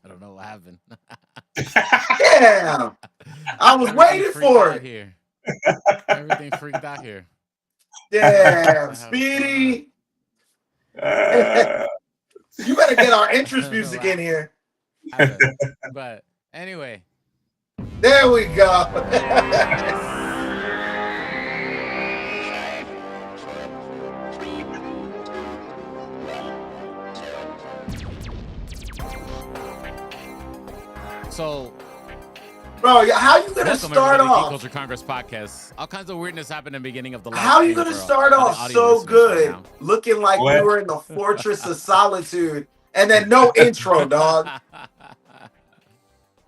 I don't know what happened. Damn. I was Everything waiting freaked for out it. here. Everything freaked out here. What Damn, the hell is going on? Speedy. You better get our I entrance don't know music what in here. happened. But anyway, There we go. yes. So, Bro, how you gonna welcome start everybody to Geek off? Culture Congress Podcast. All kinds of weirdness happened in the beginning of the live How you stream gonna for start all the off audio so listeners right good, now. looking like we What? were in the Fortress of Solitude, and then no intro, dog?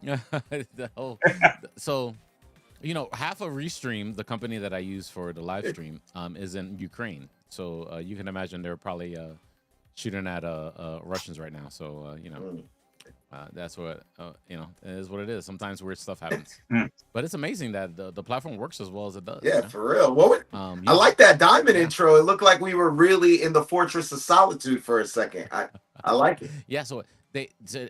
The whole- so, half of Restream, the company that I use for the live stream, is in Ukraine. So you can imagine they're probably shooting at Russians right now. So that's what it is. What it is. Sometimes weird stuff happens, but it's amazing that the platform works as well as it does. Yeah, for real. I Yeah. like that diamond Yeah. intro. It looked like we were really in the Fortress of Solitude for a second. I like it. Yeah. So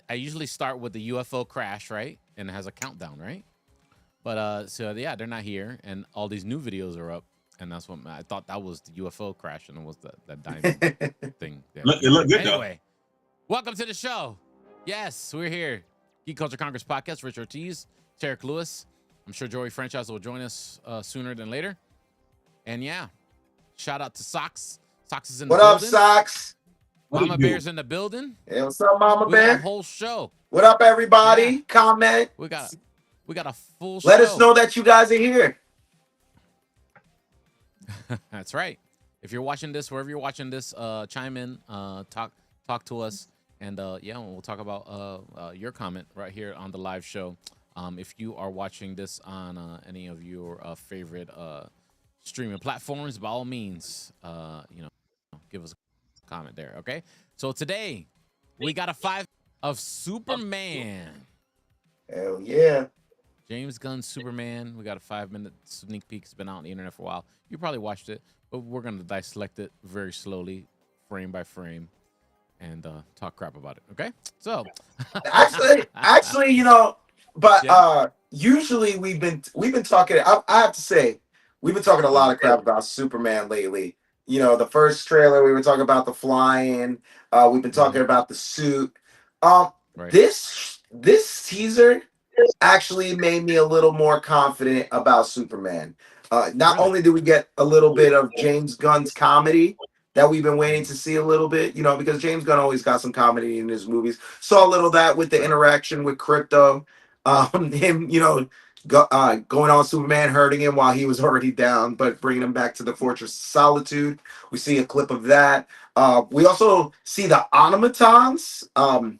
I usually start with the UFO crash, right, and it has a countdown, right? But they're not here, and all these new videos are up, and that's what I thought that was the UFO crash, and it was that diamond thing. There. It looked good Anyway, welcome to the show. Yes, we're here. Geek Culture Congress Podcast. Rich Ortiz, Tarek Lewis. I'm sure Joey Franchise will join us sooner than later. And yeah, shout out to Socks. Socks is in the What up, building. Socks? Mama Bear's in the building. Hey, what's up, Mama We got a Bear? whole show. What up, everybody? Yeah. Comment. We got a full show. Let us know that you guys are here. That's right. If you're watching this, wherever you're watching this, chime in, talk to us, and we'll talk about your comment right here on the live show. If you are watching this on any of your favorite streaming platforms, by all means, give us a comment there. Okay. So today we got a 5 of Superman. Hell yeah. James Gunn's Superman. We got a 5-minute sneak peek. It's been out on the internet for a while. You probably watched it, but we're going to dissect it very slowly, frame by frame, and talk crap about it. Okay? So, actually, usually we've been talking. I have to say, we've been talking a lot of crap about Superman lately. The first trailer we were talking about the flying. We've been talking about the suit. right. This teaser actually made me a little more confident about Superman. Not only do we get a little bit of James Gunn's comedy that we've been waiting to see a little bit, because James Gunn always got some comedy in his movies. Saw a little of that with the interaction with Crypto, him, going on Superman, hurting him while he was already down, but bringing him back to the Fortress of Solitude. We see a clip of that. We also see the automatons. I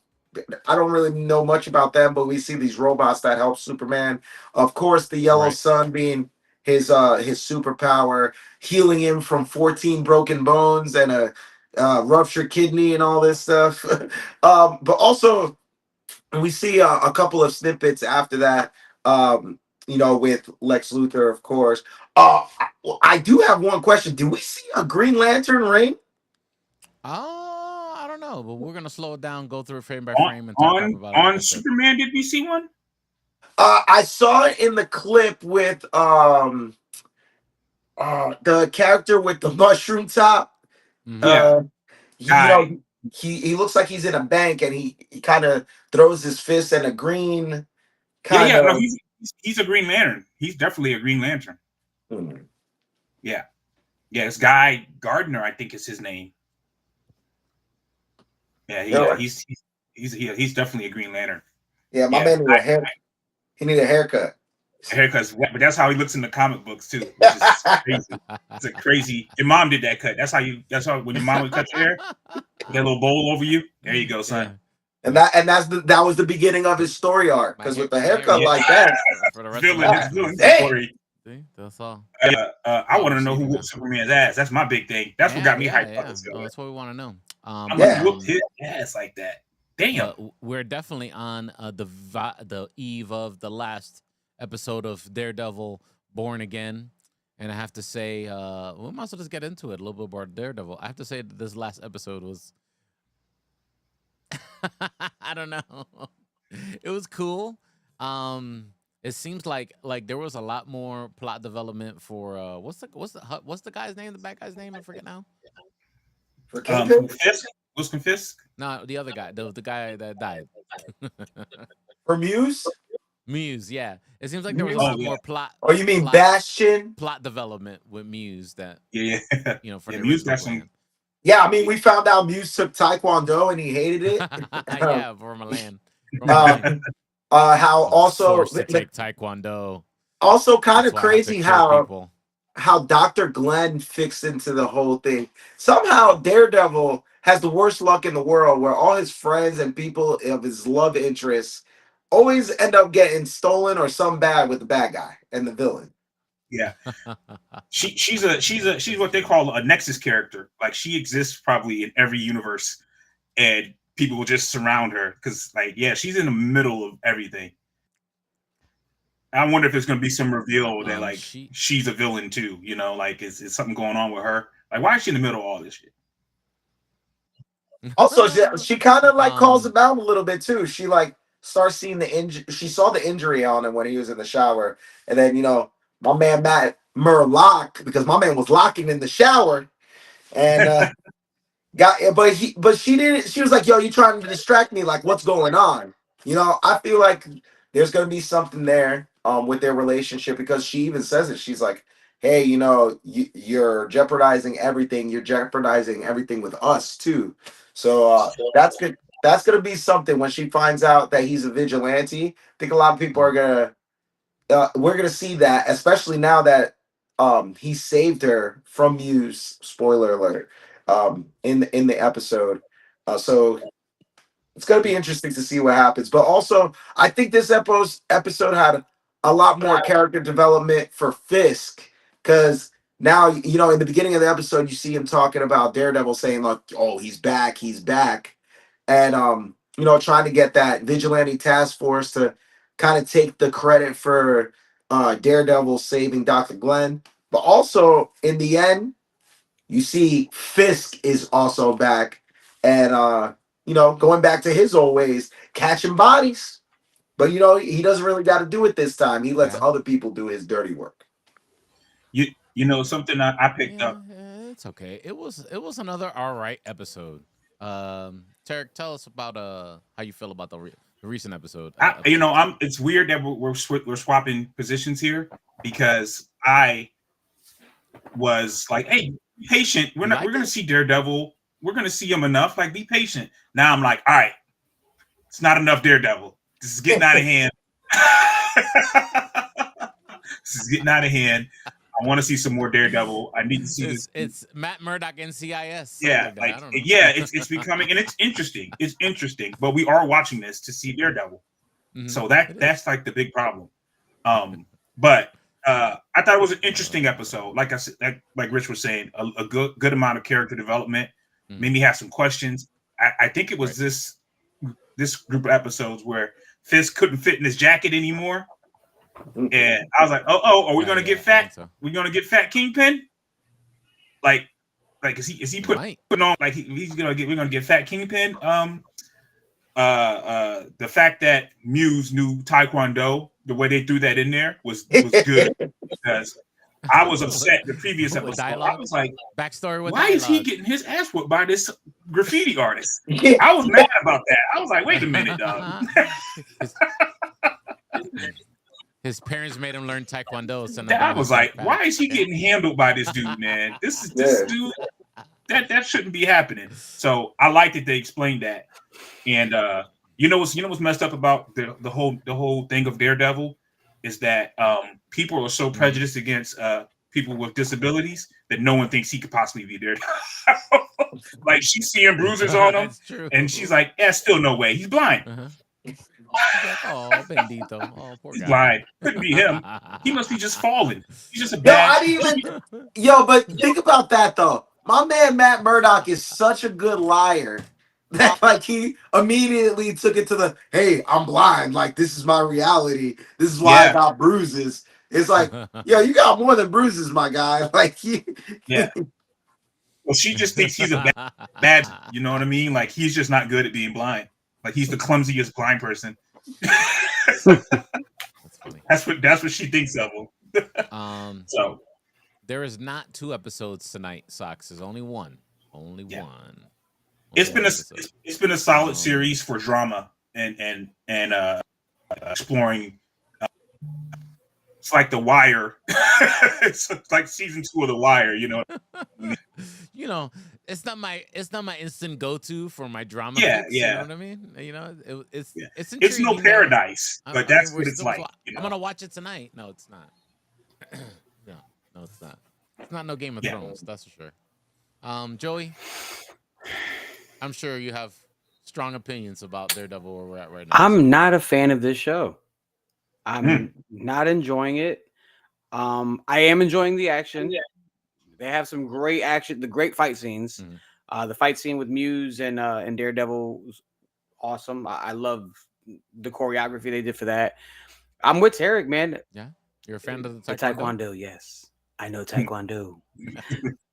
don't really know much about them, but we see these robots that help Superman. Of course, the yellow sun being his superpower, healing him from 14 broken bones and a ruptured kidney and all this stuff. But also, we see a couple of snippets after that. With Lex Luthor, of course. I do have one question. Do we see a Green Lantern ring? I don't know, but we're gonna slow it down, go through it frame by On frame, and talk about it. on Superman, did we see one? I saw it in the clip with the character with the mushroom top. Yeah. He looks like he's in a bank and he kind of throws his fist and a green kind of. No, he's a Green Lantern. He's definitely a Green Lantern. Yeah, it's Guy Gardner, I think is his name. Yeah, he's definitely a Green Lantern. Yeah, my man he need a haircut. Haircuts, but that's how he looks in the comic books too, which is crazy. It's a crazy. Your mom did that cut. That's how when your mom would cut your hair, get a little bowl over you. There you go, son. And that was the beginning of his story arc, because with the haircut like that, for the rest of villain story. See, that's all. I want to know who whooped Superman's ass. That's my big thing. That's what got me hyped up. Oh, that's what we want to know. I'm like, whooped his ass like that. Damn. We're definitely on the eve of the last episode of Daredevil Born Again. And I have to say, we might as well just get into it a little bit about Daredevil. I have to say that this last episode was, I don't know. It was cool. It seems like there was a lot more plot development for what's the guy's name? The bad guy's name? I forget now. For Kingpin? Fisk was Fisk. No, the other guy, the guy that died. For Muse? Muse, yeah. It seems like there was a Muse? lot Oh, yeah. more plot. Or you mean plot, Bastion? plot development with Muse that Yeah, for yeah. the Muse original got some. plan. Yeah, I mean, we found out Muse took Taekwondo and he hated it. Yeah, for Milan. How I was also forced to take Taekwondo. also kind That's of why I have to crazy kill people. how Dr. Glenn fixed into the whole thing. Somehow Daredevil has the worst luck in the world where all his friends and people of his love interests always end up getting stolen or some bad with the bad guy and the villain. Yeah, she's what they call a nexus character. Like she exists probably in every universe, and people will just surround her because, like, yeah, she's in the middle of everything. I wonder if there's going to be some reveal that like she's a villain too. You know, like is something going on with her? Like, why is she in the middle of all this shit? Also, she kind of like calls him out a little bit too. She like starts seeing the injury. She saw the injury on him when he was in the shower, and then my man Matt Murlock, because my man was locking in the shower, and but she didn't. She was like, "Yo, you trying to distract me? Like, what's going on?" I feel like there's gonna be something there with their relationship because she even says it. She's like, "Hey, you're jeopardizing everything. You're jeopardizing everything with us too." So that's good. That's gonna be something when she finds out that he's a vigilante. I think a lot of people are gonna. We're gonna see that, especially now that he saved her from Muse. Spoiler alert. In the episode, so it's gonna be interesting to see what happens. But also, I think this episode had a lot more character development for Fisk because now in the beginning of the episode you see him talking about Daredevil saying like, "Oh, he's back," and trying to get that vigilante task force to kind of take the credit for Daredevil saving Dr. Glenn. But also in the end, you see Fisk is also back and going back to his old ways, catching bodies. But he doesn't really got to do it this time. He lets other people do his dirty work. Something I picked up. It's okay. It was another all right episode. Tarek, tell us about how you feel about the recent episode. It's weird that we're swapping positions here because I was like, hey, be patient. We're gonna see Daredevil. We're gonna see him enough. Like, be patient. Now I'm like, all right, it's not enough Daredevil. This is getting out of hand. This is getting out of hand. I want to see some more Daredevil. I need to see this. It's Matt Murdock NCIS. Yeah, I don't know. It's becoming, and it's interesting. It's interesting, but we are watching this to see Daredevil. Mm-hmm. So that's like the big problem. But I thought it was an interesting episode. Like I said, like Rich was saying, a good amount of character development. Mm-hmm. Made me have some questions. I think it was this group of episodes where Fisk couldn't fit in his jacket anymore. And I was like, are we gonna get fat? So. We're gonna get fat Kingpin? Like is he putting on like we're gonna get fat Kingpin? The fact that Muse knew Taekwondo, the way they threw that in there was good because I was upset the previous episode. I was like, backstory with why is he getting his ass whooped by this graffiti artist? I was mad about that. I was like, wait a minute, dog. His parents made him learn Taekwondo. So I was like, why is he getting handled by this dude, man? This dude that shouldn't be happening. So I like that they explained that. And what's messed up about the whole thing of Daredevil is that people are so prejudiced against people with disabilities that no one thinks he could possibly be Daredevil. Like she's seeing bruises on him, and she's like, "Yeah, still no way. He's blind." Uh-huh. Oh, bendito. Oh, poor He's guy. blind. Couldn't be him. He must be just falling. He's just a bad. But think about that though. My man Matt Murdock is such a good liar that like he immediately took it to the hey, I'm blind. Like this is my reality. This is why I got bruises. It's like, you got more than bruises, my guy. Like yeah. Well, she just thinks he's a bad. You know what I mean? Like he's just not good at being blind. Like he's the clumsiest blind person. That's funny. That's what she thinks of him. So there is not 2 episodes tonight, Socks. There's only one. Only one. It's been a solid series for drama and exploring. It's like The Wire. It's like season 2 of The Wire. You know. It's not my instant go to for my drama. Yeah, fix, yeah. You know what I mean? It's it's no Paradise, but that's what it's like. I'm gonna watch it tonight. No, it's not. no, it's not. It's not no Game of Thrones. That's for sure. Joey, I'm sure you have strong opinions about Daredevil where we're at right now. I'm not a fan of this show. I'm not enjoying it. I am enjoying the action. They have some great action, the great fight scenes. The fight scene with Muse and Daredevil was awesome. I love the choreography they did for that. I'm with Tarek, man. Yeah, you're a fan of the Taekwondo? Yes, I know Taekwondo.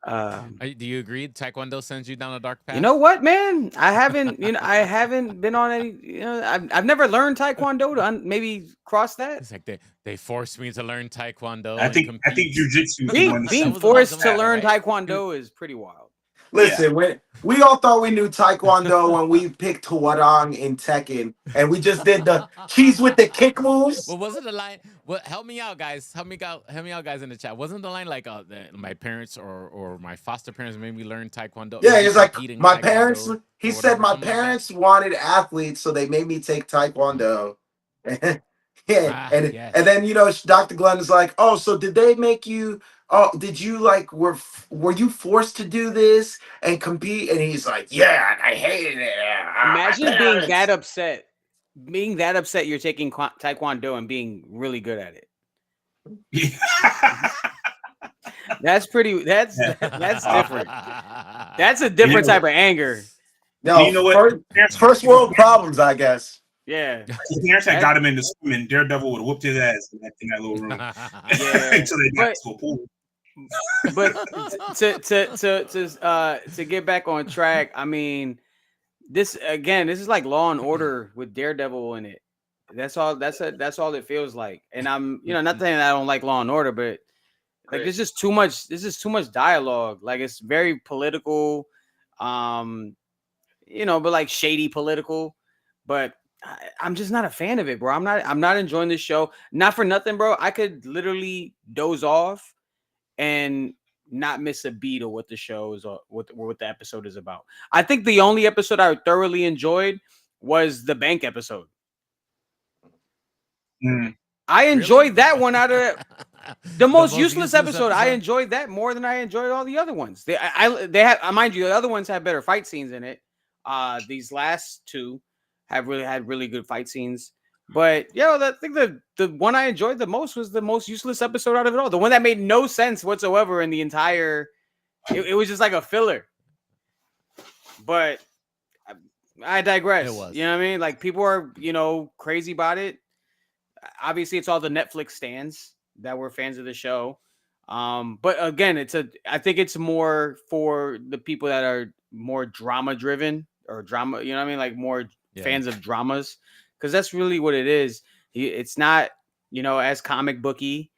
Do you agree? Taekwondo sends you down a dark path. You know what, man? I haven't been on any. I've never learned Taekwondo to maybe cross that. It's like they forced me to learn Taekwondo. I think jujitsu. Being forced to learn Taekwondo is pretty wild. Listen, we all thought we knew Taekwondo when we picked Hwarang in Tekken, and we just did the cheese with the kick moves. Well, wasn't the line? Help me out, guys. Help me out, guys, in the chat. Wasn't the line like my parents or my foster parents made me learn Taekwondo? Yeah, he's like my parents. He said my something like parents wanted athletes, so they made me take Taekwondo. And then Dr. Glenn is like, oh, so did they make you? Oh, did you were you forced to do this and compete? And he's like, yeah, I hated it. Imagine being that upset. Being that upset, you're taking Taekwondo and being really good at it. That's different. That's a different type of anger. No, you know what? First world problems, I guess. Yeah. His parents had got him into swimming. Daredevil would have whooped his ass in that little room. Until they got to a pool. But to get back on track, I mean, this is like Law and Order with Daredevil in it. That's all it feels like. And I'm not saying I don't like Law and Order, but like there's just too much. This is too much dialogue. Like it's very political, but like shady political. But I'm just not a fan of it, bro. I'm not enjoying this show. Not for nothing, bro. I could literally doze off and not miss a beat of what the show is, what the episode is about. I think the only episode I thoroughly enjoyed was the bank episode. I enjoyed that one out of the most useless episode. I enjoyed that more than I enjoyed all the other ones. They have, mind you, the other ones have better fight scenes in it. These last two have had really good fight scenes. But I think the one I enjoyed the most was the most useless episode out of it all. The one that made no sense whatsoever in the entire. It was just like a filler. But I digress. It was. You know what I mean? Like people are crazy about it. Obviously, it's all the Netflix stans that were fans of the show. But again, I think it's more for the people that are more drama driven or drama. You know what I mean? Like more fans of dramas. Because that's really what it is. It's not, as comic booky.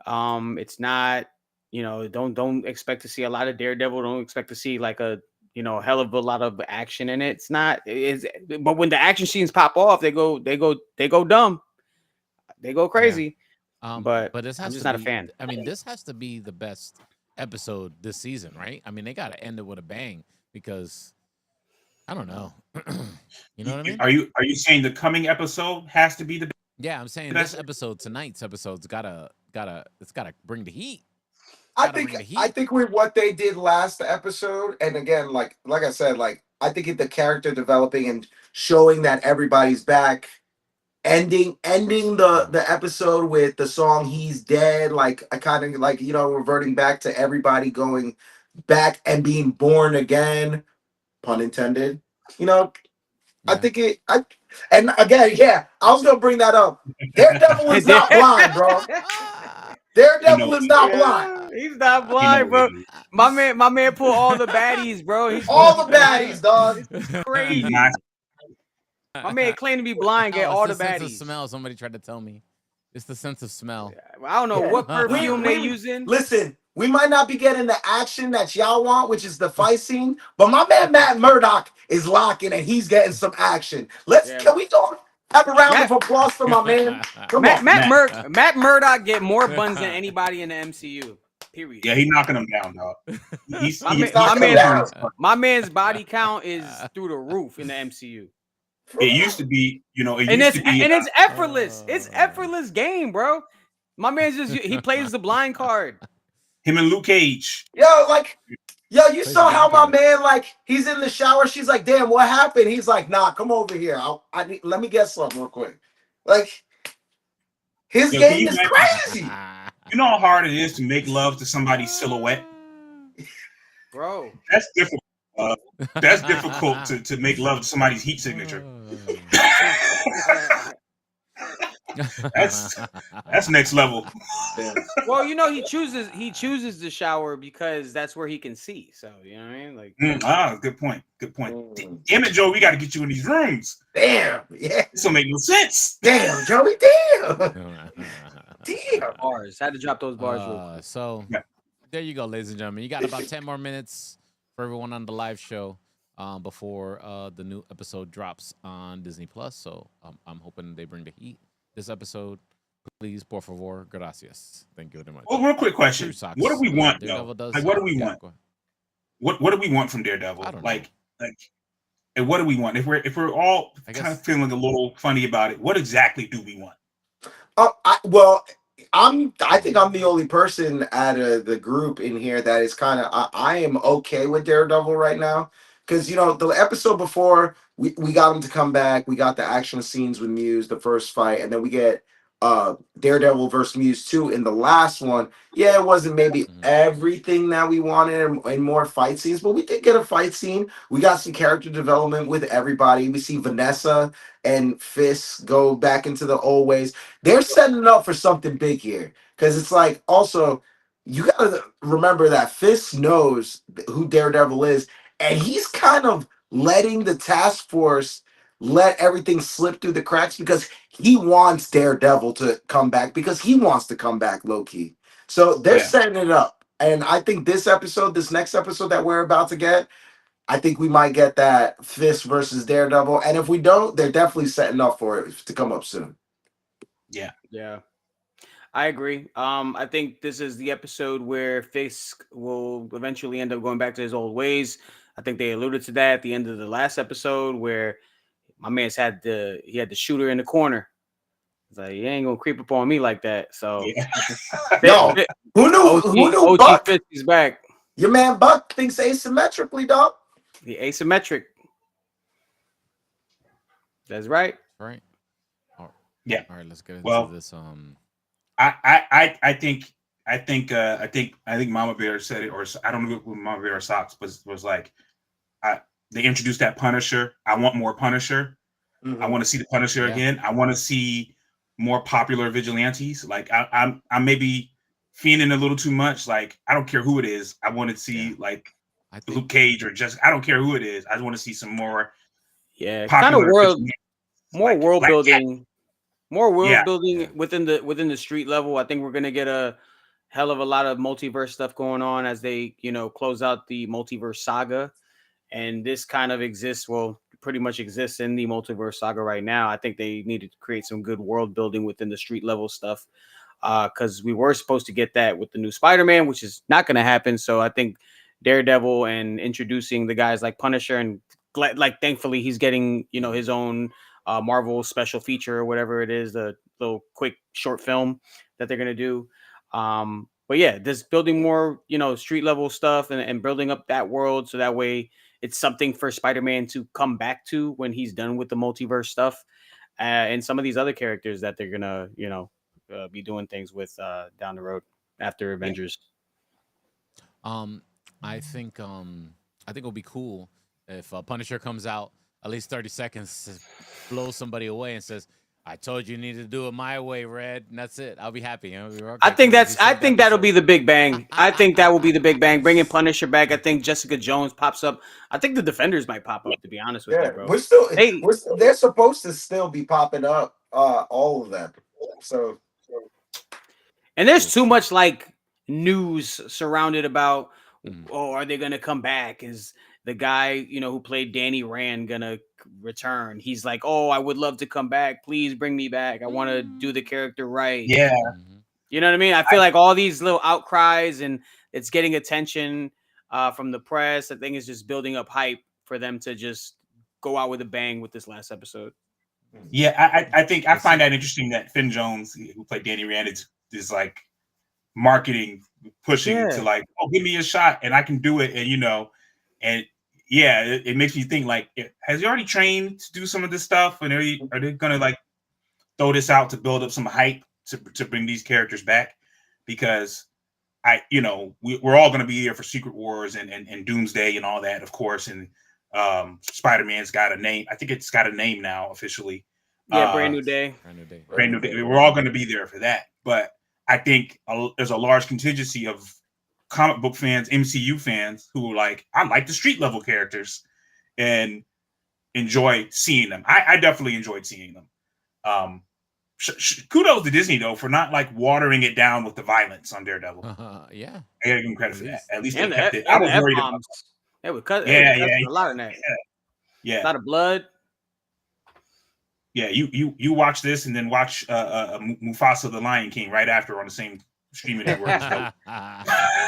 It's not, don't expect to see a lot of Daredevil. Don't expect to see like a, hell of a lot of action in it. It's not. But when the action scenes pop off, they go dumb. They go crazy. Yeah. But I'm just not a fan. I mean, this has to be the best episode this season, right? I mean, they got to end it with a bang because. I don't know. You know what I mean? Are you saying the coming episode has to be the? Yeah, I'm saying this episode, tonight's episode's gotta bring the heat. I think with what they did last episode, and again, like I said, like I think the character developing and showing that everybody's back, ending the episode with the song "He's Dead," like I kind of like reverting back to everybody going back and being born again. Pun intended. I think and again, I was gonna bring that up. Daredevil is not blind, bro. Daredevil is not blind. He's not blind, bro. My man pulled all the baddies, bro. All the baddies, dog. Crazy. My man claimed to be blind, get Oh, all it's the the sense of baddies. smell. Somebody tried to tell me. It's the sense of smell. I don't know Yeah. what perfume they We using. listen. We might not be getting the action that y'all want, which is the fight scene, but my man Matt Murdock is locking and he's getting some action. Yeah. Can we go have a round Matt- of applause for my man? Come Matt, on. Matt Murdock get more buns than anybody in the MCU. Period. Yeah, he's knocking them down, dog. He's My he's man- knocking them down. My man's body count is through the roof in the MCU. It used to be, it And used to be. it's effortless. It's effortless game, bro. My man's he plays the blind card. Him and Luke Cage. Yo, you Plays saw the how game my card. man, he's in the shower. She's like, damn, what happened? He's like, nah, come over here. Let me get something real quick. His Yo, can game you is imagine- crazy. You know how hard it is to make love to somebody's silhouette? Bro. That's difficult. That's difficult to make love to somebody's heat signature. That's next level. Damn. Well, he chooses the shower because that's where he can see. So you know what I mean? Good point. Good point. Damn it, Joe, we got to get you in these rooms. Damn. Yeah. This don't make no sense. Damn, Joey. Damn. Damn. Bars. Had to drop those bars real quick. So Yeah. there you go, ladies and gentlemen. You got about 10 more minutes for everyone on the live show before the new episode drops on Disney Plus. So I'm hoping they bring the heat this episode. Please, por favor, gracias. Thank you very much. Well, real quick question. True socks. What do we want, Daredevil though? does. What do we Yeah, want? go ahead. What do we want from Daredevil? I don't know. And what do we want? If we're all I kind guess- of feeling a little funny about it, what exactly do we want? I think I'm the only person out of the group in here that is kind of I am okay with Daredevil right now because the episode before we got him to come back. We got the action scenes with Muse, the first fight, and then we get Daredevil versus Muse 2 in the last one. Yeah, it wasn't maybe everything that we wanted and more fight scenes, but we did get a fight scene. We got some character development with everybody. We see Vanessa and Fisk go back into the old ways. They're setting it up for something big here because it's also you gotta remember that Fisk knows who Daredevil is, and he's kind of letting the task force let everything slip through the cracks because he wants Daredevil to come back because he wants to come back low key. So they're setting it up. And I think this next episode that we're about to get, I think we might get that Fisk versus Daredevil. And if we don't, they're definitely setting up for it to come up soon. Yeah. Yeah. I agree. I think this is the episode where Fisk will eventually end up going back to his old ways. I think they alluded to that at the end of the last episode where my man's had the shooter in the corner. He's like, you ain't gonna creep up on me like that. So No, who knew Buck? Fisk is back. Your man Buck thinks asymmetrically, dog. The asymmetric. That's right. Right. Yeah. All right, let's get into Well, this. I think Mama Bear said it, or I don't know what Mama Bear or Socks was like. They introduced that Punisher. I want more Punisher. Mm-hmm. I want to see the Punisher again. I want to see more popular vigilantes. Like I'm maybe fiending a little too much. Like I don't care who it is. I want to see Luke Cage or just I don't care who it is. I just want to see some more. Yeah, kind of world building. More world building within the street level. I think we're gonna get a hell of a lot of multiverse stuff going on as they close out the multiverse saga. And this kind of pretty much exists in the multiverse saga right now. I think they needed to create some good world building within the street level stuff because we were supposed to get that with the new Spider-Man, which is not going to happen. So I think Daredevil and introducing the guys like Punisher and thankfully he's getting his own Marvel special feature or whatever it is, the little quick short film that they're going to do. But yeah, just building more street level stuff and building up that world so that way it's something for Spider-Man to come back to when he's done with the multiverse stuff, and some of these other characters that they're gonna, be doing things with down the road after Avengers. I think it'll be cool if Punisher comes out at least 30 seconds, blows somebody away, and says, I told you needed to do it my way, Red, and that's it. I'll be happy. I think that'll be the big bang. I think that will be the big bang. Bringing Punisher back. I think Jessica Jones pops up. I think the Defenders might pop up. To be honest with you, bro. They're supposed to still be popping up. All of them. So, and there's too much like news surrounded about. Oh, are they gonna come back? Is the guy who played Danny Rand gonna return? He's like, oh, I would love to come back. Please bring me back. I want to do the character right. Yeah. You know what I mean? I feel like all these little outcries and it's getting attention from the press. I think it's just building up hype for them to just go out with a bang with this last episode. Yeah, I think I find that interesting that Finn Jones, who played Danny Rand, is like marketing, pushing to like, oh, give me a shot and I can do it. And it makes me think like, has he already trained to do some of this stuff? And are they gonna like throw this out to build up some hype to bring these characters back? Because we're all gonna be here for Secret Wars and Doomsday and all that, of course. And Spider-Man's got a name. I think it's got a name now officially. Yeah, brand new day. We're all gonna be there for that. But I think there's a large contingency of comic book fans, MCU fans, who are like, I like the street level characters and enjoy seeing them. I definitely enjoyed seeing them. Kudos to Disney though for not like watering it down with the violence on Daredevil. Yeah, I gotta give them credit for that. At least and they kept it. I was worried about it. Would cut. Yeah, a lot of that. Yeah, a lot of blood. Yeah, you watch this and then watch Mufasa the Lion King right after on the same streaming network.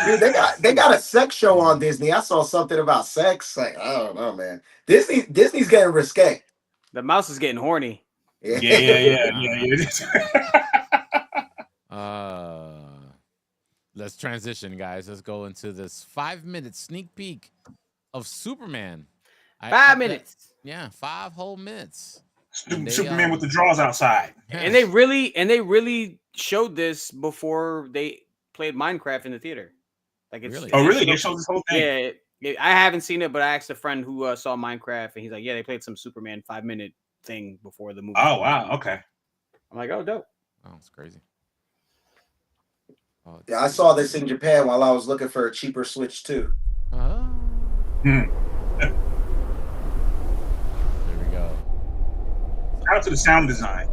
Dude, they got a sex show on Disney. I saw something about sex. Like, I don't know, man. Disney's getting risque. The mouse is getting horny. Yeah. Let's transition, guys. Let's go into this 5-minute sneak peek of Superman. 5 minutes. 5 whole minutes. Superman with the draws outside. And they really showed this before they played Minecraft in the theater. Like it's really? Oh, really? They showed this whole thing. Yeah, I haven't seen it, but I asked a friend who saw Minecraft, and he's like, "Yeah, they played some Superman 5-minute thing before the movie." Oh wow, okay. I'm like, "Oh, dope." Oh, it's crazy. Yeah, I saw this in Japan while I was looking for a cheaper Switch too. There we go. Shout out to the sound design.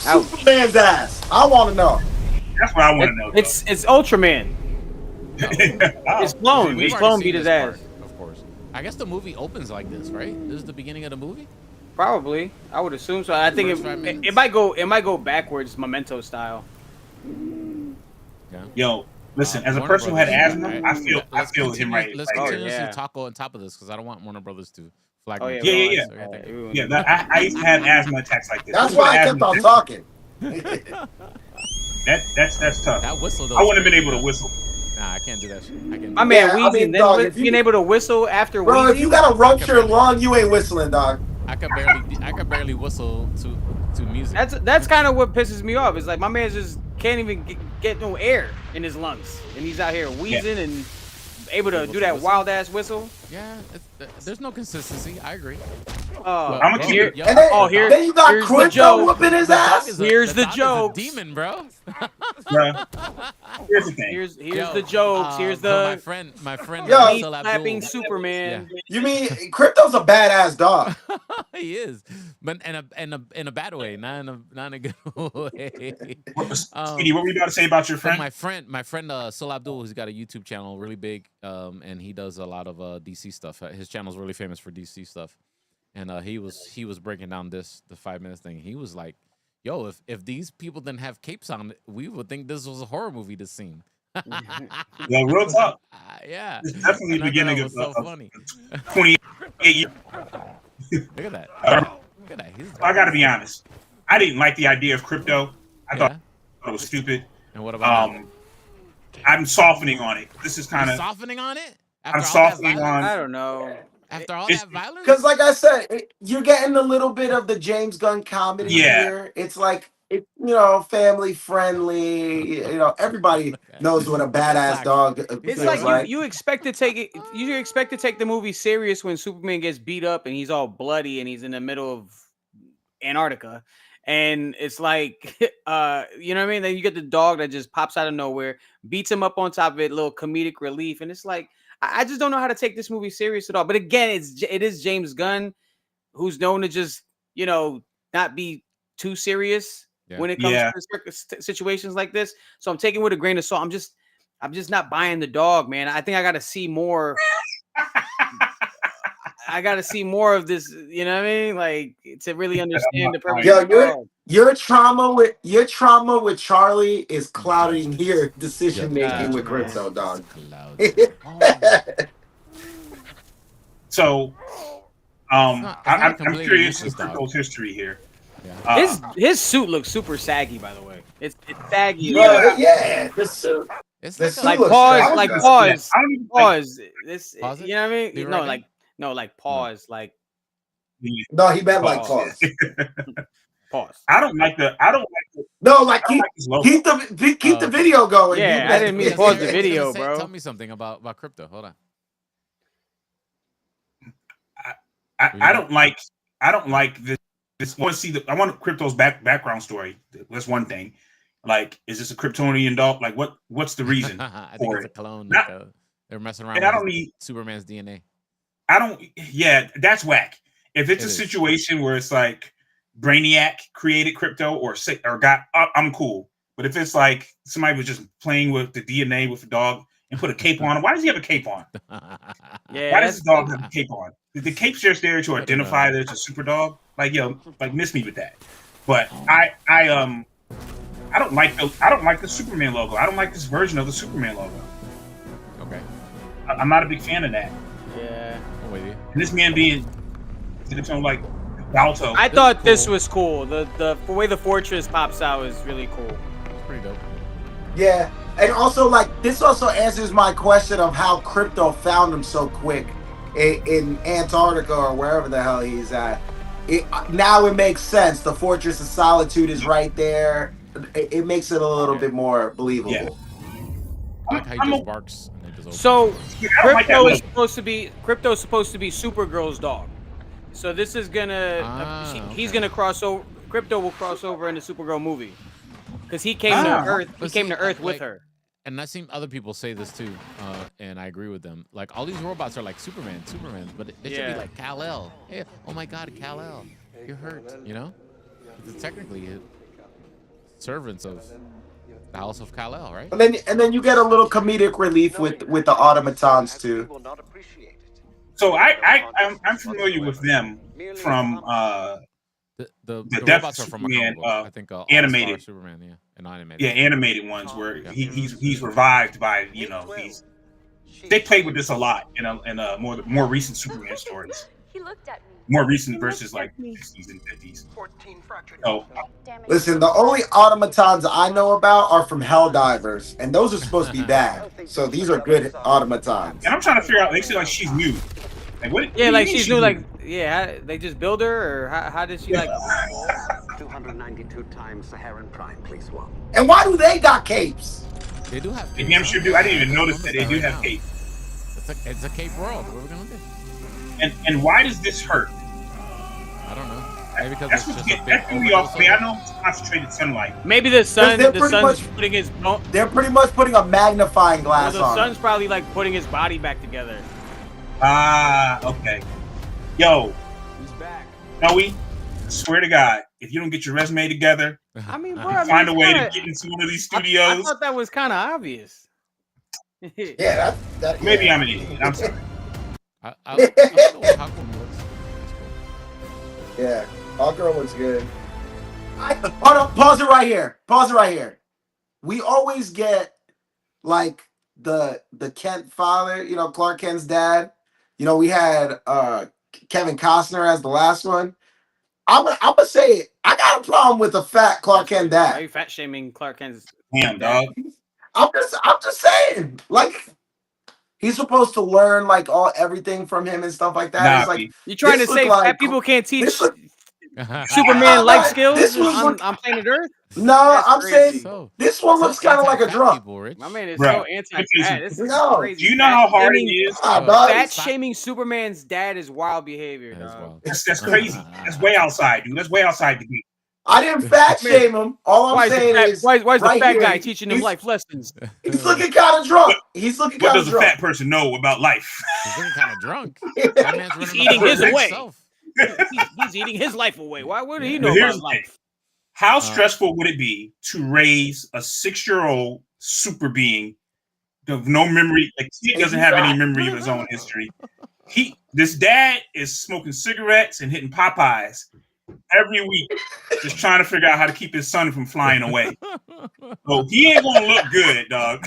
Superman's ass. I want to know. That's what I want to know. It's Ultraman. It's clone. His clone beat his ass. Of course. I guess the movie opens like this, right? This is the beginning of the movie. Probably, I would assume so. I think it might go backwards, Memento style. Yeah. Yo, listen, as a person who had asthma, I feel him right. Let's continuously talk on top of this because I don't want Warner Brothers to flag. I used to have asthma attacks like this. That's why I kept on talking. That's tough. That whistle, though, I wouldn't have been able to whistle. Nah, I can't do that shit. My man, wheezing. Being able to whistle after bro, wheezing. if you got a ruptured lung, you ain't whistling, dog. I could barely whistle to music. That's kind of what pisses me off. It's like my man just can't even get no air in his lungs, and he's out here wheezing and able to do that wild ass whistle. Yeah, there's no consistency. I agree. I'm gonna keep it. Then you got Crypto whooping his ass. Here's the joke. Demon, bro. Here's the thing. Here's the jokes. Here's the my friend. Yo, slapping Superman. Yeah. You mean Crypto's a badass dog? He is, but in a bad way, not in a good way. Speedy, what were you about to say about your friend? My friend Sul Abdul, who's got a YouTube channel, really big, and he does a lot of DC stuff. His channel's really famous for DC stuff, and he was breaking down the 5 minutes thing. He was like, "Yo, if these people didn't have capes on, we would think this was a horror movie. This scene." Yeah, real talk. Yeah, it's definitely the beginning of so funny. 28 years. Look at that. Look at that. I got to be honest. I didn't like the idea of Crypto. I thought it was stupid. And what about? I'm softening on it. This is kind of softening on it. I'm softening on. I don't know. After all that violence, because like I said, you're getting a little bit of the James Gunn comedy here. It's like family friendly. Everybody knows what a badass dog It's feels like you expect to take it. You expect to take the movie serious when Superman gets beat up and he's all bloody and he's in the middle of Antarctica, and it's like, you know what I mean. Then you get the dog that just pops out of nowhere, beats him up on top of it, little comedic relief, and it's like I just don't know how to take this movie serious at all. But again, it is James Gunn, who's known to just not be too serious when it comes to situations like this. So I'm taking it with a grain of salt. I'm just not buying the dog, man. I think I got to see more. I got to see more of this. You know what I mean? Like, to really understand the purpose. Your trauma with Charlie is clouding your decision making with Crypto, dog. So, I'm curious of Crypto's history here. His suit looks super saggy, by the way. It's saggy. Yeah, the suit. It's like pause. This, you know what I mean? Like pause. Like no, he meant like pause. Pause. I don't like the. No, like keep the video going. Yeah, I didn't mean to pause the video, bro. Tell me something about Crypto. Hold on. I don't like this. I want Crypto's background story. That's one thing. Like, is this a Kryptonian dog? Like, what's the reason? I think it's a clone. They're messing around with Superman's DNA. Yeah, that's whack. If it's a situation where it's like Brainiac created Crypto or I'm cool. But if it's like somebody was just playing with the DNA with a dog and put a cape on him, why does he have a cape on? Why does the dog have a cape on? The cape's just there to identify that it's a super dog. Like, miss me with that. But I don't like the Superman logo. I don't like this version of the Superman logo. Okay. I'm not a big fan of that. Yeah. I'm with you. And this man being its own like Balto. I thought this was cool. The way the fortress pops out is really cool. It's pretty dope. Yeah. And also, like, this also answers my question of how Crypto found him so quick in Antarctica or wherever the hell he's at. Now it makes sense. The Fortress of Solitude is right there. It makes it a little bit more believable. Yeah. I like how he just barks. So Crypto is supposed to be Supergirl's dog. So this is gonna he's gonna cross over. Crypto will cross over in the Supergirl movie because he came to Earth. He came to Earth with her. And I've seen other people say this too, and I agree with them. Like, all these robots are like Superman, but they should be like Kal-El. Hey, oh my God, Kal-El, you're hurt. You know, it's technically servants of the House of Kal-El, right? And then you get a little comedic relief with the automatons too. So I'm familiar with them from the Death robots are from Superman, I think animated Superman, and animated. Yeah, animated ones where he's revived by these. They played with this a lot in more recent Superman stories. He looked at me. More recent versus like 60s and 50s. So, listen, the only automatons I know about are from Helldivers, and those are supposed to be bad. So these are good automatons. And I'm trying to figure out. They seem like she's new. Like what? Yeah, like she's new. Like they just build her, or how did she like? 292 times Saharan Prime, please walk. And why do they got capes? They do have. They damn sure do. I didn't even notice that they do have cape. It's a cape world. What are we gonna do? And why does this hurt? I don't know. Maybe because that's it's what just a big that threw me off. I mean, I know it's concentrated sunlight. Maybe the sun's putting his. They're pretty much putting a magnifying glass on. The sun's probably like putting his body back together. Okay. Yo, he's back. Noe, swear to God, if you don't get your resume together, I mean, find a way to get into one of these studios. I thought that was kind of obvious. Yeah, maybe I'm an idiot. I'm sorry. I like the way Hawkwoman looks. Yeah, Hawkgirl looks good. Hold on, pause it right here. We always get like the Kent father, Clark Kent's dad. We had Kevin Costner as the last one. I'm gonna say it. I got a problem with the fat Clark Kent dad. Are you fat shaming Clark Kent's? Damn, dog. I'm just saying, like, he's supposed to learn like everything from him and stuff like that. Nah, it's like, you trying to say fat people can't teach Superman life skills on planet Earth? No, That's I'm crazy. saying this one looks kind of like a drunk. People, Rich. My man is Bro, so anti-fat. This is No. crazy. Do you know how hard it is? Fat shaming Superman's dad is wild behavior, That is dog. wild. That's crazy. That's way outside, dude. That's way outside the game. I didn't fat shame him. All I'm saying is, why is the right fat here, guy teaching him life lessons? He's looking kind of drunk. He's looking What kind of does a drunk. fat person know about life? He's looking kind of drunk. That man's He's running eating around his by away. himself. He's eating his life away. Why would he know But here's about the thing. life? How stressful would it be to raise a 6-year-old super being of no memory? Like he doesn't have any memory of his own history. This dad is smoking cigarettes and hitting Popeyes every week, just trying to figure out how to keep his son from flying away. So he ain't gonna look good, dog.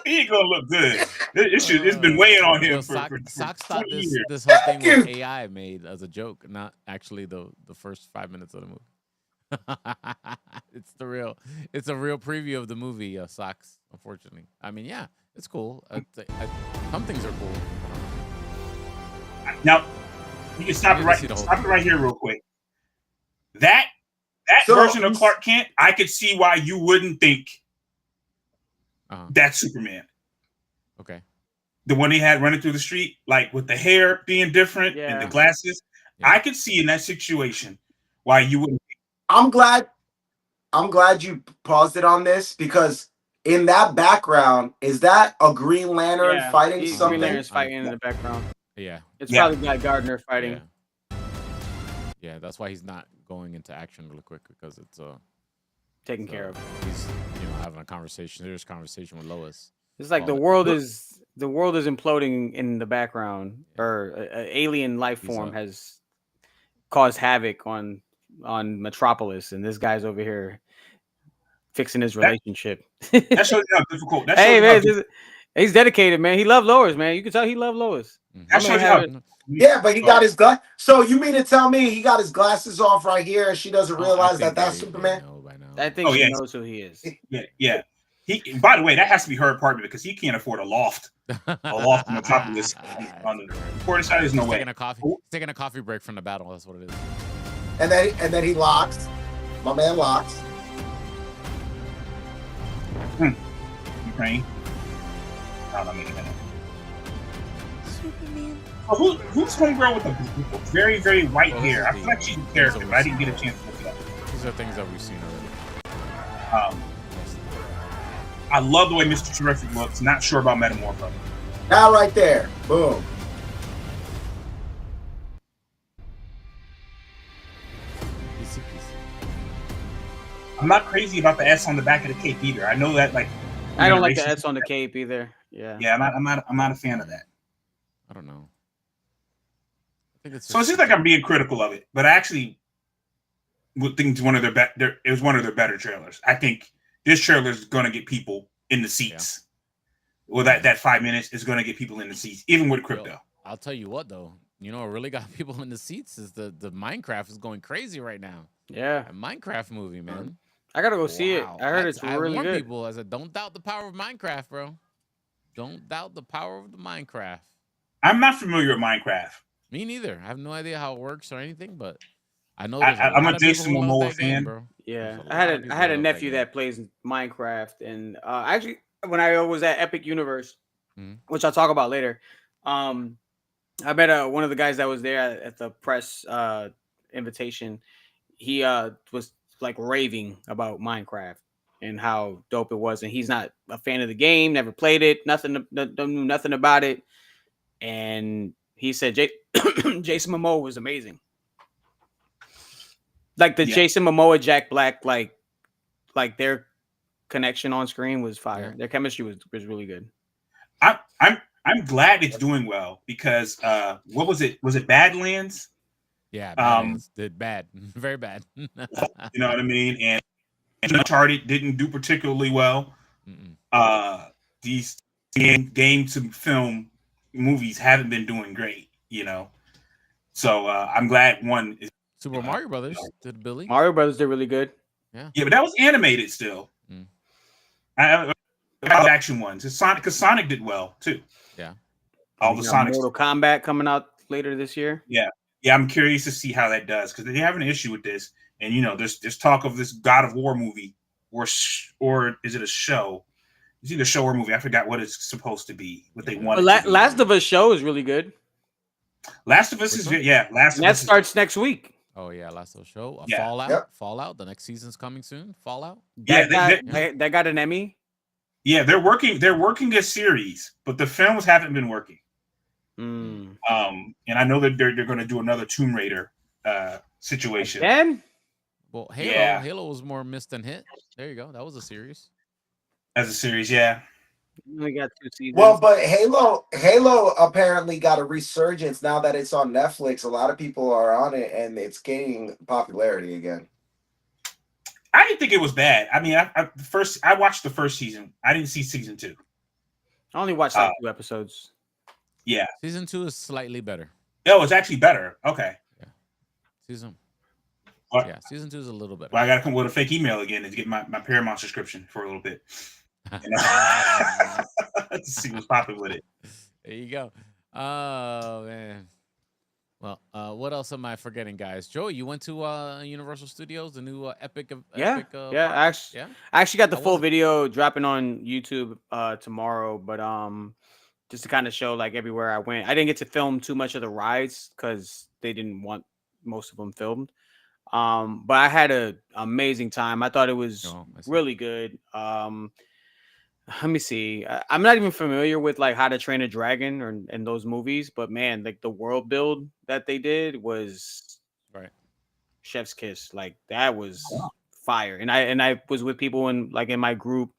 He ain't gonna look good. It's been weighing on him for Socks 20 thought years. this whole thing was AI made as a joke, not actually the first 5 minutes of the movie. It's a real preview of the movie, Socks. Unfortunately, I mean, yeah, it's cool. Some things are cool. Now you can stop it right here, real quick. That version of Clark Kent, I could see why you wouldn't think that's Superman. Okay. The one he had running through the street, like with the hair being different and the glasses. Yeah. I could see in that situation why you wouldn't. I'm glad you paused it on this because in that background, is that a Green Lantern fighting something? Green Lantern's fighting in the background. Yeah. It's probably Guy Gardner fighting. Yeah, that's why he's not going into action really quick because it's taken care of. He's having a serious conversation with Lois. It's like the world is imploding in the background, or an alien life form has caused havoc on Metropolis, and this guy's over here fixing his relationship. That shows you how difficult. Hey man, he's dedicated, man. He loved Lois, man. You can tell he loved Lois. That shows you how. Yeah, but he got his glass. So you mean to tell me he got his glasses off right here, and she doesn't realize that's Superman? I think she knows who he is. Yeah. By the way, that has to be her apartment because he can't afford a loft. On the top of this. On the port side, there's no way. Taking a coffee break from the battle. That's what it is. And then he locks. My man locks. Ukraine. I'm not making that up. Superman. Oh, who's homegirl with the very, very white hair? I feel like she's a character, but I didn't get a chance to look it up. These are things that we've seen already. I love the way Mr. Terrific looks. Not sure about Metamorpho. Now right there. Boom. I'm not crazy about the S on the back of the cape either. I know that, like, I don't like the S on the cape either. Yeah. Yeah, I'm not a fan of that. I don't know. I think so it seems like I'm being critical of it, but I actually would think it's one of their better trailers. I think this trailer is going to get people in the seats. Yeah. Well, that 5 minutes is going to get people in the seats, even with crypto. I'll tell you what, though. You know what really got people in the seats is the Minecraft is going crazy right now. Yeah. A Minecraft movie, man. I gotta go see it. I heard it's really good. People, I said, don't doubt the power of Minecraft, bro. Don't doubt the power of the Minecraft. I'm not familiar with Minecraft. Me neither. I have no idea how it works or anything, but I know I'm a Jason Momoa fan, bro. Yeah, I had a nephew that plays Minecraft, and actually, when I was at Epic Universe, which I'll talk about later, I met one of the guys that was there at the press invitation. He was like raving about Minecraft and how dope it was, and he's not a fan of the game, never played it, knew nothing about it, and he said Jason Momoa was amazing. Like the Jason Momoa, Jack Black, like their connection on screen was fire. Their chemistry was really good. I'm glad it's doing well because what was it? Was it Badlands? Yeah, Badlands did bad, very bad. You know what I mean? And Uncharted didn't do particularly well. These game to film movies haven't been doing great, you know. So I'm glad one is Super Mario Brothers did Billy. Mario Brothers did really good. Yeah, but that was animated still. Action ones. It's Sonic, because Sonic did well too. Yeah. All the Sonic. Mortal Kombat coming out later this year. Yeah, I'm curious to see how that does because they have an issue with this. and there's talk of this God of War movie, or is it a show? It's either a show or movie. I forgot what it's supposed to be. What they want. Last of Us show is really good. Last of Us is good. Yeah, Last of Us. That starts next week. Oh yeah, Last of Us show. Yeah. Fallout. Yep. Fallout. The next season's coming soon. Fallout. That got an Emmy. Yeah, they're working a series, but the films haven't been working. Mm. And I know that they're going to do another Tomb Raider situation. Then, Well, Halo. Yeah. Halo was more missed than hit. There you go. That was a series. As a series, yeah. we only got 2 seasons. Well, but Halo apparently got a resurgence now that it's on Netflix. A lot of people are on it, and it's gaining popularity again. I didn't think it was bad. I mean, I watched the first season. I didn't see season 2. I only watched like 2 episodes. Yeah. Season 2 is slightly better. Oh, it's actually better. Okay. Season. What? Yeah, season 2 is a little better. Well, I got to come with a fake email again to get my Paramount subscription for a little bit. To see what's popping with it. There you go. Oh man. Well, what else am I forgetting, guys? Joey, you went to Universal Studios, the new Epic. Yeah. Epic, I actually got the How full was it? video dropping on YouTube tomorrow, but just to kind of show like everywhere I went. I didn't get to film too much of the rides because they didn't want most of them filmed. But I had an amazing time. I thought it was I see. really good. Let me see. I'm not even familiar with like How to Train a Dragon and those movies, but man, like the world build that they did was Right. chef's kiss. Like that was fire. And I was with people in my group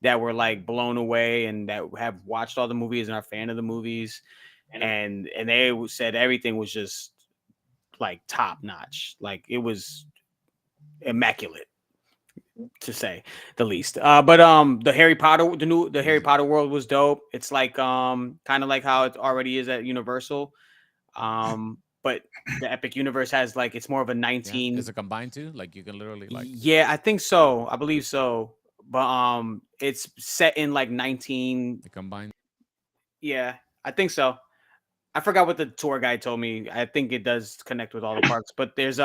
that were like blown away and that have watched all the movies and are fan of the movies, and they said everything was just like top notch. Like it was immaculate, to say the least. But the Harry Potter world was dope. It's like kind of like how it already is at Universal. But the Epic Universe has like it's more of a 19. Is it combined too? Like you can literally like. Yeah, I think so. I believe so. But it's set in like 19. The combined. Yeah, I think so. I forgot what the tour guide told me. I think it does connect with all the parks, but there's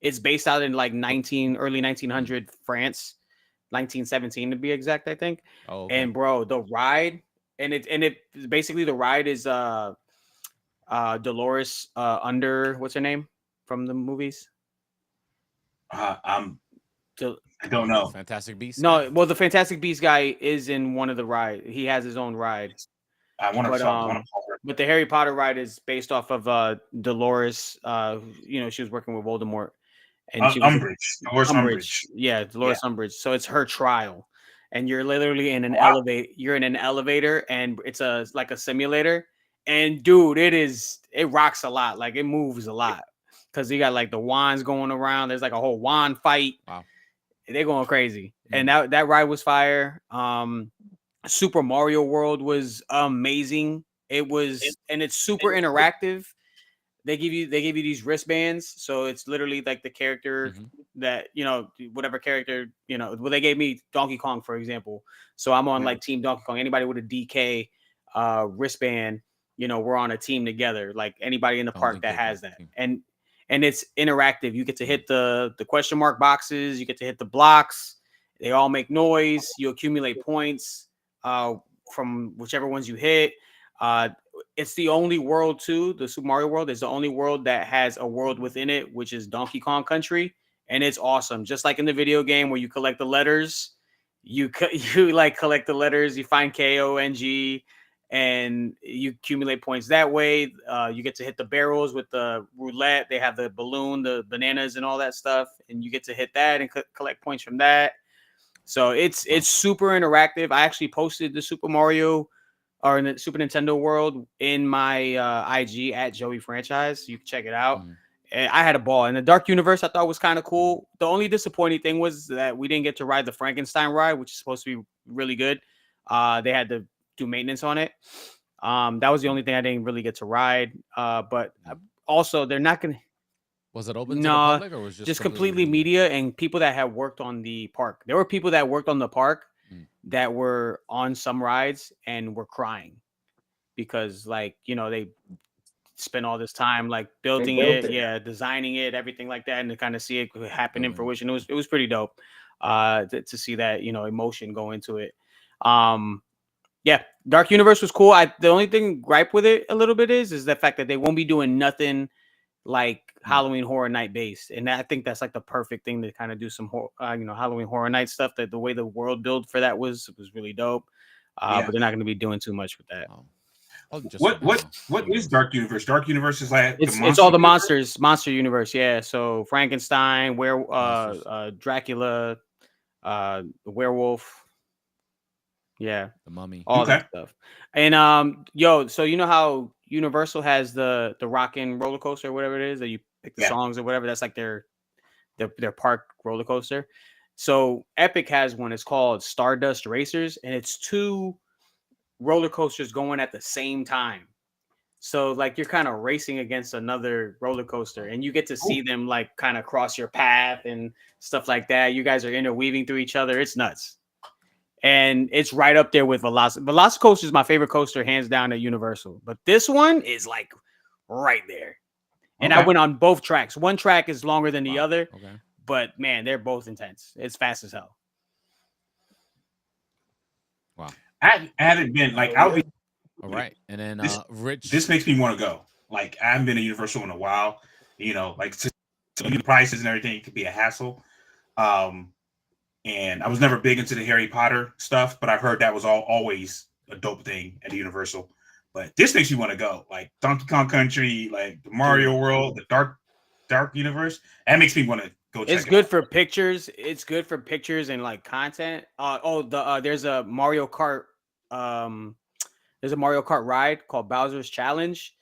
it's based out in like early 1900 France, 1917 to be exact, I think. Oh, okay. And bro, the ride and it basically the ride is Dolores what's her name from the movies? I don't know. Fantastic Beasts. No, well, the Fantastic Beasts guy is in one of the rides. He has his own ride. I want to. But the Harry Potter ride is based off of Dolores. She was working with Voldemort, and she was Dolores Umbridge. Yeah, Dolores Umbridge. So it's her trial, and you're literally in an elevator. You're in an elevator, and it's like a simulator. And dude, it rocks a lot. Like it moves a lot because you got like the wands going around. There's like a whole wand fight. Wow, they're going crazy. And that ride was fire. Super Mario World was amazing. It was, and it's super interactive. They give you these wristbands, so it's literally like the character that whatever character Well, they gave me Donkey Kong, for example. So I'm on like Team Donkey Kong. Anybody with a DK wristband, we're on a team together. Like anybody in the park that has that, and it's interactive. You get to hit the question mark boxes. You get to hit the blocks. They all make noise. You accumulate points from whichever ones you hit. It's the only world too. The Super Mario World is the only world that has a world within it, which is Donkey Kong Country, and it's awesome. Just like in the video game where you collect the letters, you like collect the letters. You find KONG, and you accumulate points that way. You get to hit the barrels with the roulette. They have the balloon, the bananas, and all that stuff, and you get to hit that and collect points from that. So it's super interactive. I actually posted the Super Mario or in the Super Nintendo world in my IG at Joey Franchise. You can check it out. And I had a ball. And the Dark Universe I thought was kind of cool. The only disappointing thing was that we didn't get to ride the Frankenstein ride, which is supposed to be really good. They had to do maintenance on it. That was the only thing I didn't really get to ride. But also they're not going to. Was it open to the public or was just completely media and people that have worked on the park? There were people that worked on the park that were on some rides and were crying because, like, they spent all this time like building built it, it. designing it, everything like that, and to kind of see it happen in Building it. fruition. It was pretty dope to see that, emotion go into it. Yeah, Dark Universe was cool. The only thing gripe with it a little bit is the fact that they won't be doing nothing like Halloween Horror Night based, and I think that's like the perfect thing to kind of do some Halloween Horror Night stuff. That the way the world build for that was really dope. But they're not going to be doing too much with that. What is Dark Universe? Dark Universe is like it's all the monster universe. Yeah, so Frankenstein, Dracula, the werewolf. Yeah, the Mummy, all that stuff. And so you know how Universal has the Rockin' roller coaster or whatever it is that you pick the songs or whatever. That's like their park roller coaster. So Epic has one. It's called Stardust Racers, and it's 2 roller coasters going at the same time. So like you're kind of racing against another roller coaster, and you get to see them like kind of cross your path and stuff like that. You guys are interweaving through each other. It's nuts. And it's right up there with Velocicoaster. Velocicoaster is my favorite coaster, hands down, at Universal. But this one is like right there. And I went on both tracks. One track is longer than the other. Okay. But man, they're both intense. It's fast as hell. Wow. I haven't been like I'll be all right. And then Rich. This makes me want to go. Like I haven't been to Universal in a while. Like to the prices and everything, it could be a hassle. And I was never big into the Harry Potter stuff, but I've heard that was always a dope thing at the Universal. But this makes me want to go. Like Donkey Kong Country, like the Mario World, the Dark Universe. That makes me want to go check It's good for pictures. It's good for pictures and like content. There's a Mario Kart. There's a Mario Kart ride called Bowser's Challenge,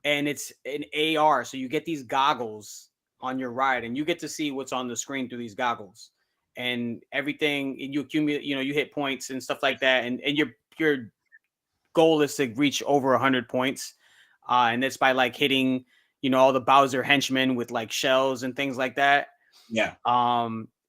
and it's an AR. So you get these goggles on your ride, and you get to see what's on the screen through these goggles. And everything, and you accumulate, you hit points and stuff like that, and your goal is to reach over 100 points, and it's by like hitting, all the Bowser henchmen with like shells and things like that. Yeah.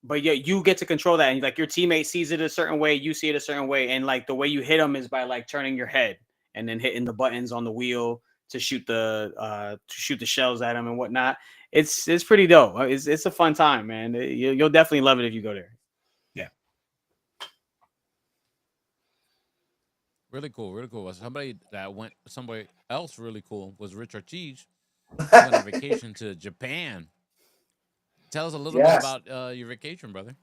But yeah, you get to control that, and like your teammate sees it a certain way, you see it a certain way, and like the way you hit them is by like turning your head and then hitting the buttons on the wheel to shoot the shells at them and whatnot. It's pretty dope. It's a fun time, man. You'll definitely love it if you go there. Yeah. Really cool, really cool. Somebody else really cool was Richard Cheese. Went on vacation to Japan. Tell us a little bit about your vacation, brother.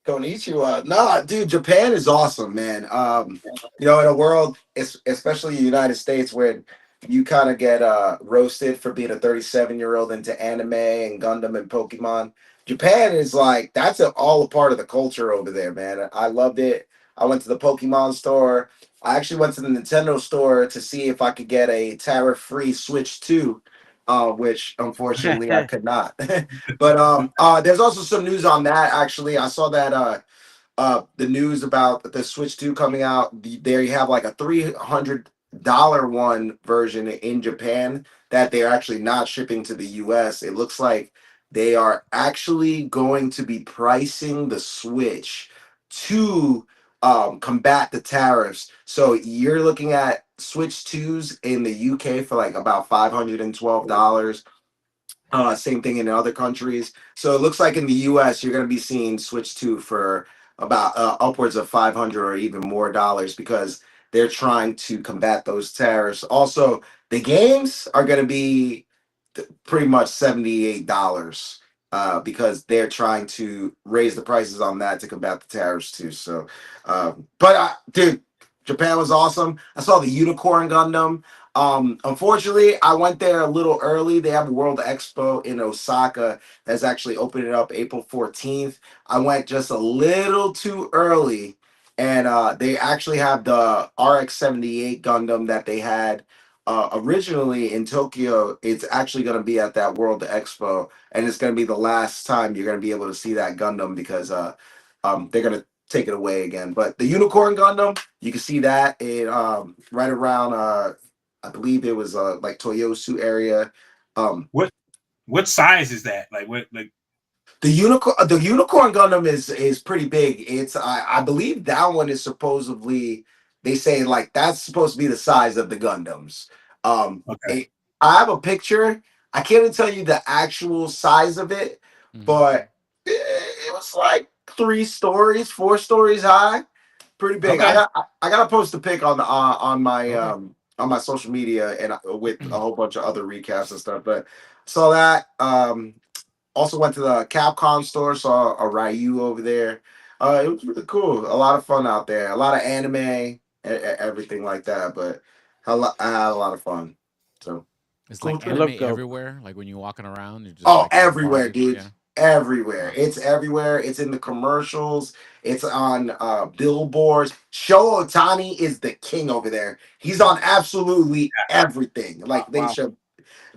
Konnichiwa. No, dude, Japan is awesome, man. In a world, especially the United States, where you kind of get roasted for being a 37-year-old into anime and Gundam and Pokemon. Japan is like, that's all a part of the culture over there, man. I loved it. I went to the Pokemon store. I actually went to the Nintendo store to see if I could get a tariff-free Switch 2, which unfortunately I could not. But there's also some news on that, actually. I saw that the news about the Switch 2 coming out. There you have like a $300 one version in Japan that they're actually not shipping to the US. It looks like they are actually going to be pricing the Switch to combat the tariffs. So you're looking at Switch 2s in the UK for like about $512. Same thing in other countries. So it looks like in the US you're going to be seeing Switch 2 for about upwards of $500 or even more dollars, because they're trying to combat those tariffs. Also, the games are going to be pretty much $78 because they're trying to raise the prices on that to combat the tariffs too. So, dude, Japan was awesome. I saw the Unicorn Gundam. Unfortunately, I went there a little early. They have a World Expo in Osaka that's actually opening up April 14th. I went just a little too early. And they actually have the RX-78 Gundam that they had originally in Tokyo. It's actually going to be at that World Expo, and it's going to be the last time you're going to be able to see that Gundam, because they're going to take it away again. But the Unicorn Gundam, you can see that in right around, I believe it was like Toyosu area. What size is that? Like what? Like the unicorn Gundam is pretty big. It's I believe that one is supposedly, they say like that's supposed to be the size of the Gundams. Okay. I have a picture. I can't even tell you the actual size of it, but it was like 3 stories, 4 stories high. Pretty big. Okay. I got to post a pic on my Okay. on my social media and with a whole bunch of other recaps and stuff. But saw that. Also went to the Capcom store, saw a Ryu over there. It was really cool. A lot of fun out there. A lot of anime, everything like that. But I had a lot of fun. So It's cool like It trip. anime looked dope. everywhere. Like when you're walking around, you're just Oh, like everywhere, bombarded. dude. Yeah. Everywhere. Wow. It's everywhere. It's in the commercials. It's on billboards. Sho Otani is the king over there. He's on absolutely everything. Like they Wow. show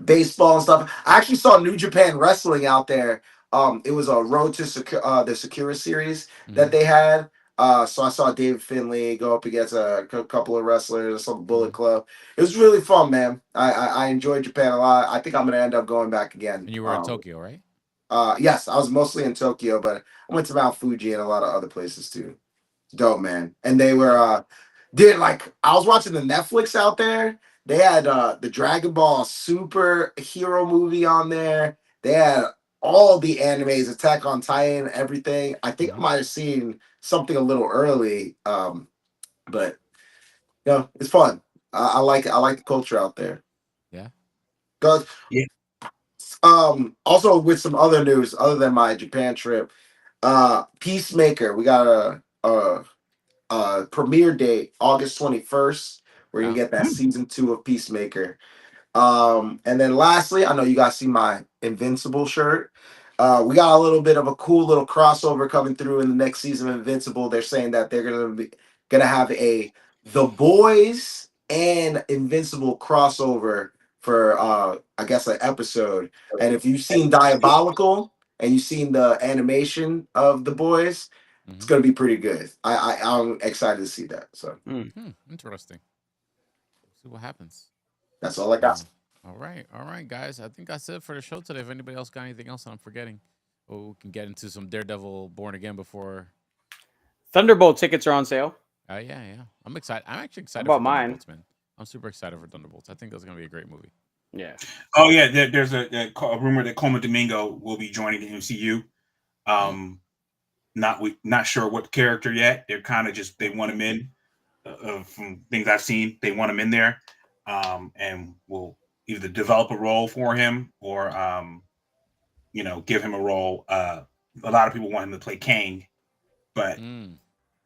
baseball and stuff. I actually saw New Japan Wrestling out there. It was a Road to the Sakura series that they had. So I saw David Finlay go up against a couple of wrestlers. I saw the Bullet Club. It was really fun, man. I enjoyed Japan a lot. I think I'm gonna end up going back again. And you were in Tokyo, right? Yes, I was mostly in Tokyo, but I went to Mount Fuji and a lot of other places too. Dope, man. And they were did like I was watching the Netflix out there. They had the Dragon Ball Super Hero movie on there. They had all the animes, Attack on Titan, everything. I think I might have seen something a little early. But it's fun. I like it. I like the culture out there. Yeah. Cause Yeah. Also with some other news other than my Japan trip, Peacemaker, we got a premiere date August 21st. We're gonna Wow. get that season 2 of Peacemaker. And then lastly, I know you guys see my Invincible shirt. We got a little bit of a cool little crossover coming through in the next season of Invincible. They're saying that they're gonna have a The Boys and Invincible crossover for I guess an episode. And if you've seen Diabolical and you've seen the animation of The Boys, it's gonna be pretty good. I'm excited to see that. So Interesting. See what happens. that's all I got. All right, guys. I think that's it for the show today. If anybody else got anything else that I'm forgetting, we can get into some Daredevil Born Again before. Thunderbolt tickets are on sale. Yeah. I'm excited. I'm actually excited About for mine. Thunderbolts, man. I'm super excited for Thunderbolts. I think that's gonna be a great movie. Yeah. Oh yeah, there's a rumor that Coleman Domingo will be joining the MCU. Not sure what character yet. They're kind of just they want him in. From things I've seen, they want him in there, and will either develop a role for him or give him a role. A lot of people want him to play Kang, but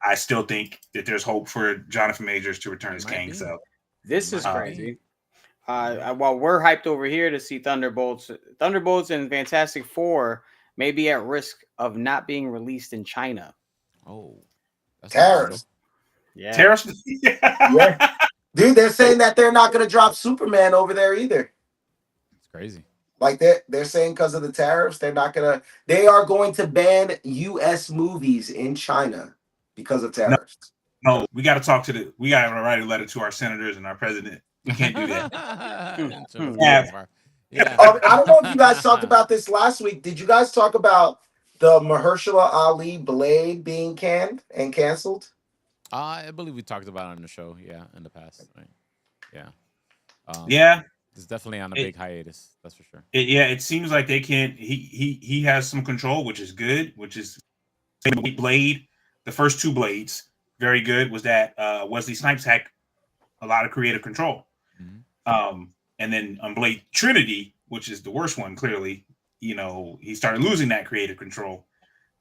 I still think that there's hope for Jonathan Majors to return as Kang. So this is crazy. While we're hyped over here to see Thunderbolts and Fantastic Four may be at risk of not being released in China. Oh, that's Tariffs. Yeah. Tariffs. Yeah. Dude, they're saying that they're not going to drop Superman over there either. It's crazy. Like they're saying because of the tariffs, they are going to ban U.S. movies in China because of tariffs. No, we got to write a letter to our senators and our president. We can't do that. Yeah. I don't know if you guys talked about this last week. Did you guys talk about the Mahershala Ali Blade being canned and canceled? I believe we talked about it on the show. Yeah, in the past. Right? Yeah. Yeah. It's definitely on a big hiatus. That's for sure. It seems like they can't. He has some control, which is good. Which is Blade. The first 2 Blades, very good. Was that Wesley Snipes had a lot of creative control. And then on Blade Trinity, which is the worst one, clearly, he started losing that creative control.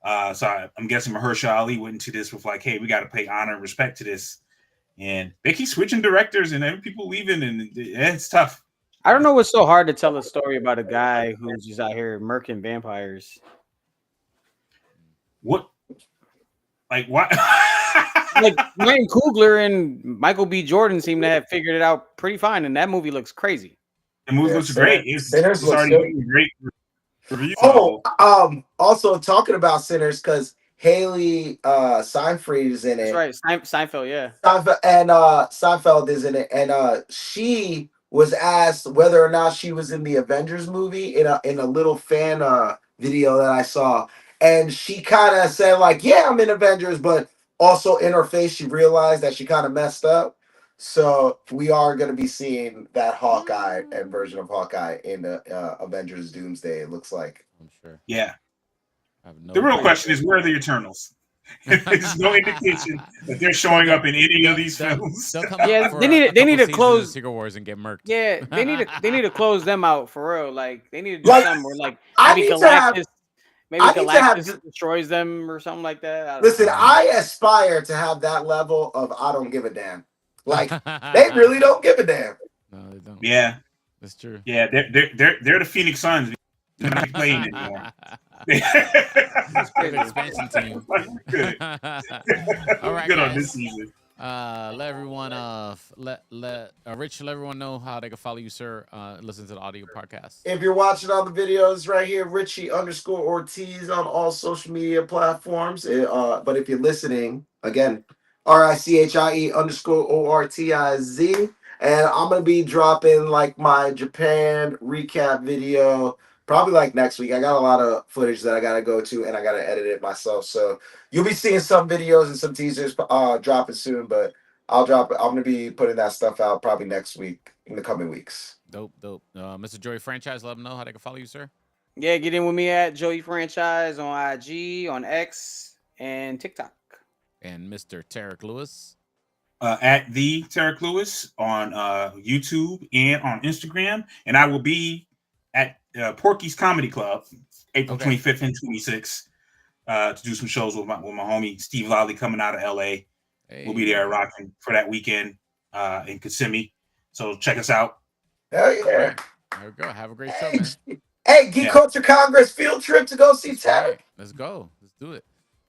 So I'm guessing Mahershala Ali went into this with like, hey, we got to pay honor and respect to this. And they keep switching directors and people leaving, and it's tough. I don't know what's so hard to tell a story about a guy who's just out here murking vampires. What? Like what? Like Ryan Coogler and Michael B. Jordan seem to have figured it out pretty fine, and that movie looks crazy. The movie looks great. It's already getting great reviews. Also talking about Sinners because Haley Seinfeld is in it. That's right, Seinfeld, yeah. Seinfeld is in it, and she was asked whether or not she was in the Avengers movie in a little fan video that I saw, and she kind of said like, "Yeah, I'm in Avengers," but also in her face she realized that she kind of messed up. So we are going to be seeing that Hawkeye and version of Hawkeye in the Avengers Doomsday. It looks like. I'm sure. Yeah. I have no The real idea. question is, where are the Eternals? There's no indication that they're showing up in any of these films. They'll come out Yeah, for they a need couple to seasons of close. Secret Wars and get murked. Yeah, they need to close them out for real. Like they need to do Like, something where like I maybe need to have- Galactus, maybe I need to have- Galactus destroys them or something like that. I don't Listen, know. I aspire to have that level of I don't give a damn. Like they really don't give a damn. No, they don't. Yeah, That's true. yeah, they're the Phoenix Suns. They're not playing anymore. They're the expansion team. Good. All right, Good on guys. this season. Let everyone Rich, let everyone know how they can follow you, sir. Listen to the audio podcast. If you're watching on the videos right here, Richie_Ortiz on all social media platforms. But if you're listening, again, RICHIE_ORTIZ. And I'm going to be dropping like my Japan recap video probably like next week. I got a lot of footage that I got to go to and I got to edit it myself. So you'll be seeing some videos and some teasers dropping soon, but I'm going to be putting that stuff out probably next week in the coming weeks. Dope. Mr. Joey Franchise, let them know how they can follow you, sir. Yeah, get in with me at Joey Franchise on IG, on X, and TikTok. And Mr. Tarek Lewis. At the Tarek Lewis on YouTube and on Instagram. And I will be at Porky's Comedy Club April 25th and 26th to do some shows with my homie Steve Lally coming out of LA. Hey. We'll be there rocking for that weekend in Kissimmee. So check us out. Hell yeah. There we go. Have a great show, man. Hey, Geek Culture Congress field trip to go see Tarek. Let's go. Let's do it.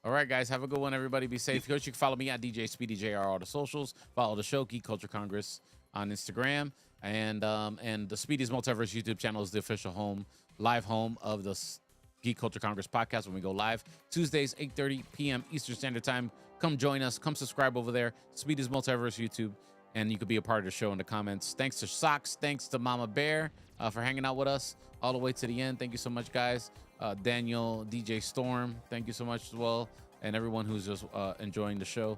All right, guys. Have a good one, everybody. Be safe. Coach, you can follow me at DJ Speedy JR all the socials. Follow the show, Geek Culture Congress, on Instagram. And the Speedy's Multiverse YouTube channel is the official live home of the Geek Culture Congress podcast when we go live. Tuesdays, 8:30 p.m. Eastern Standard Time. Come join us. Come subscribe over there. Speedy's Multiverse YouTube. And you could be a part of the show in the comments. Thanks to Socks. Thanks to Mama Bear for hanging out with us all the way to the end. Thank you so much, guys. Daniel, DJ Storm, thank you so much as well. And everyone who's just enjoying the show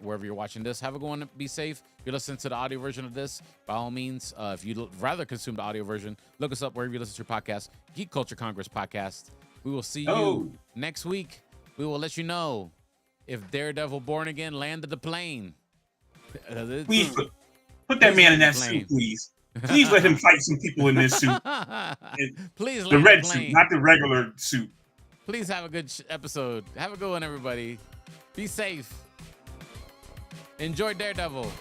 wherever you're watching this. Have a good one. Be safe. If you're listening to the audio version of this, by all means, if you'd rather consume the audio version, look us up wherever you listen to your podcast, Geek Culture Congress Podcast. We will see you next week. We will let you know if Daredevil Born Again landed the plane. Please put that man in that suit, please. Please let him fight some people in this suit. Please, the red suit, not the regular suit. Please have a good episode. Have a good one, everybody. Be safe. Enjoy Daredevil.